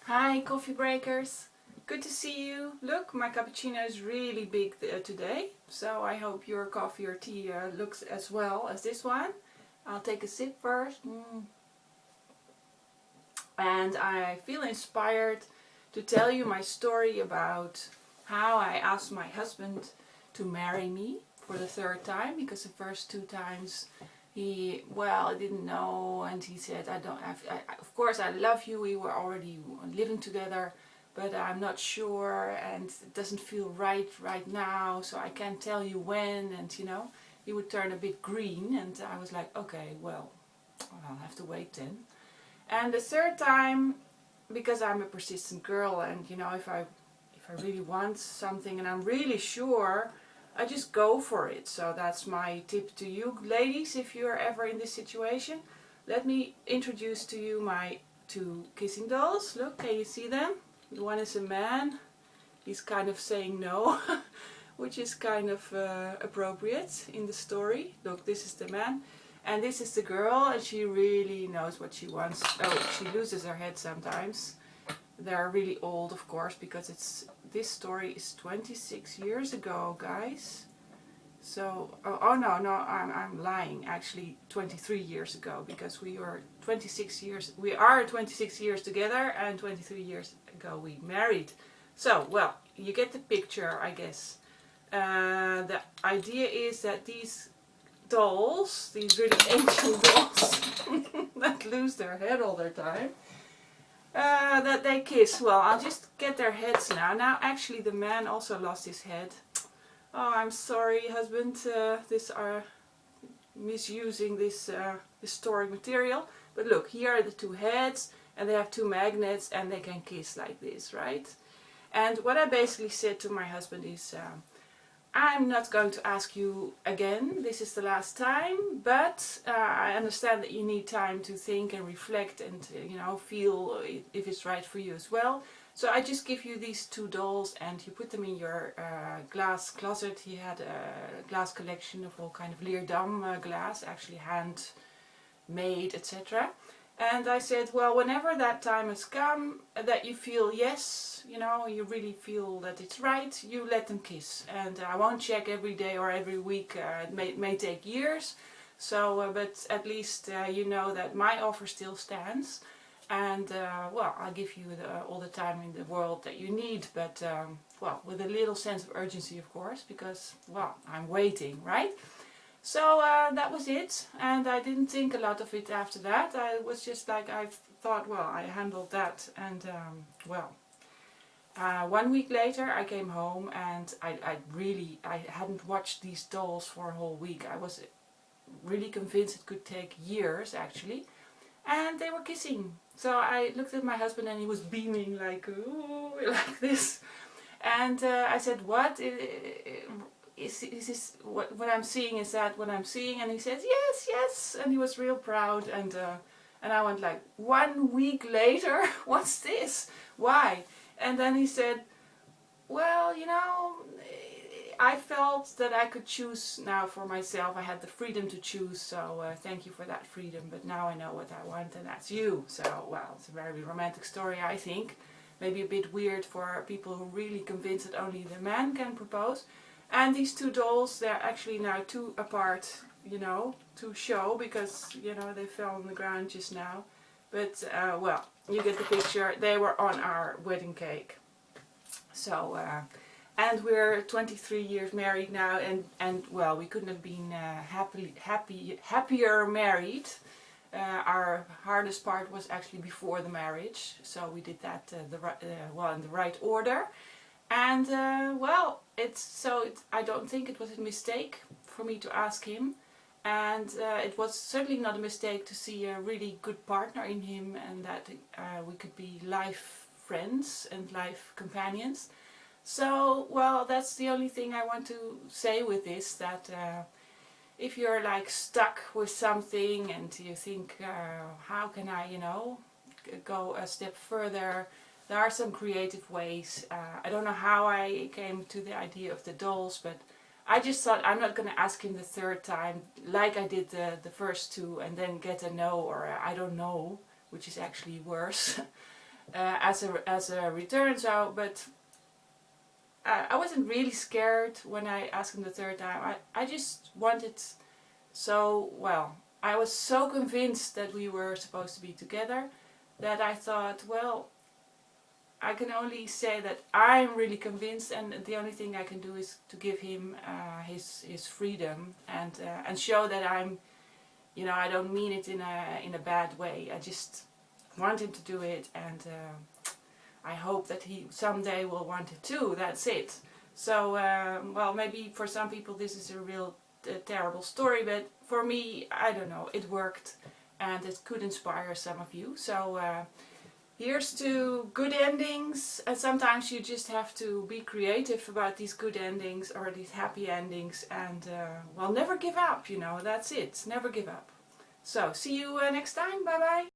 Hi coffee breakers, good to see you. Look, my cappuccino is really big today, so I hope your coffee or tea looks as well as this one. I'll take a sip first. And I feel inspired to tell you my story about how I asked my husband to marry me for the third time, because the first two times he didn't know, and he said, I don't have, of course I love you, we were already living together, but I'm not sure and it doesn't feel right now, so I can't tell you when. And he would turn a bit green, and I was like, okay, well, I'll have to wait then. And the third time, because I'm a persistent girl, and if I really want something and I'm really sure, I just go for it. So that's my tip to you ladies, if you're ever in this situation. Let me introduce to you my two kissing dolls. Look, can you see them? The one is a man. He's kind of saying no, which is kind of appropriate in the story. Look, this is the man. And this is the girl, and she really knows what she wants. Oh, she loses her head sometimes. They're really old, of course, because this story is 26 years ago, guys. So, oh no, I'm lying. Actually, 23 years ago, because we are 26 years together, and 23 years ago we married. So, well, you get the picture, I guess. The idea is that these dolls, these really ancient dolls that lose their head all the time, that they kiss. Well, I'll just get their heads now. Now actually the man also lost his head. Oh, I'm sorry husband, this are misusing this historic material. But look, here are the two heads, and they have two magnets, and they can kiss like this, right? And what I basically said to my husband is, I'm not going to ask you again, this is the last time, but I understand that you need time to think and reflect and feel if it's right for you as well. So I just give you these two dolls, and you put them in your glass closet. He had a glass collection of all kind of Leerdam glass, actually handmade, etc. And I said, well, whenever that time has come, that you feel yes, you really feel that it's right, you let them kiss. And I won't check every day or every week, it may take years. So, but at least you know that my offer still stands. And, well, I'll give you all the time in the world that you need, but, well, with a little sense of urgency, of course, because, well, I'm waiting, right? So that was it, and I didn't think a lot of it after that. I was just like, I thought, well, I handled that, and well, 1 week later I came home, and I hadn't watched these dolls for a whole week. I was really convinced it could take years actually, and they were kissing. So I looked at my husband, and he was beaming like, ooh, like this, and I said, what? Is this what I'm seeing? Is that what I'm seeing? And he said, yes, and he was real proud. And I went like, 1 week later, what's this? Why? And then he said, well, I felt that I could choose now for myself. I had the freedom to choose, so thank you for that freedom. But now I know what I want, and that's you. So, well, it's a very romantic story, I think. Maybe a bit weird for people who are really convinced that only the man can propose. And these two dolls, they're actually now 2 apart, to show, because, they fell on the ground just now. But, well, you get the picture. They were on our wedding cake. So, and we're 23 years married now, and well, we couldn't have been happier married. Our hardest part was actually before the marriage, so we did that in the right order. And well, I don't think it was a mistake for me to ask him, and it was certainly not a mistake to see a really good partner in him, and that we could be life friends and life companions. So, well, that's the only thing I want to say with this, that if you're like stuck with something and you think, how can I, go a step further, there are some creative ways. I don't know how I came to the idea of the dolls, but I just thought, I'm not going to ask him the third time like I did the first two and then get a no or I don't know, which is actually worse. as a return. So, but I wasn't really scared when I asked him the third time. I just wanted so well. I was so convinced that we were supposed to be together that I thought, well, I can only say that I'm really convinced, and the only thing I can do is to give him his freedom and show that I'm, you know, I don't mean it in a bad way. I just want him to do it, and I hope that he someday will want it too. That's it. So well, maybe for some people this is a real terrible story, but for me, I don't know, it worked, and it could inspire some of you. So here's to good endings, and sometimes you just have to be creative about these good endings or these happy endings, and well, never give up, you know, that's it, never give up. So see you next time, bye bye.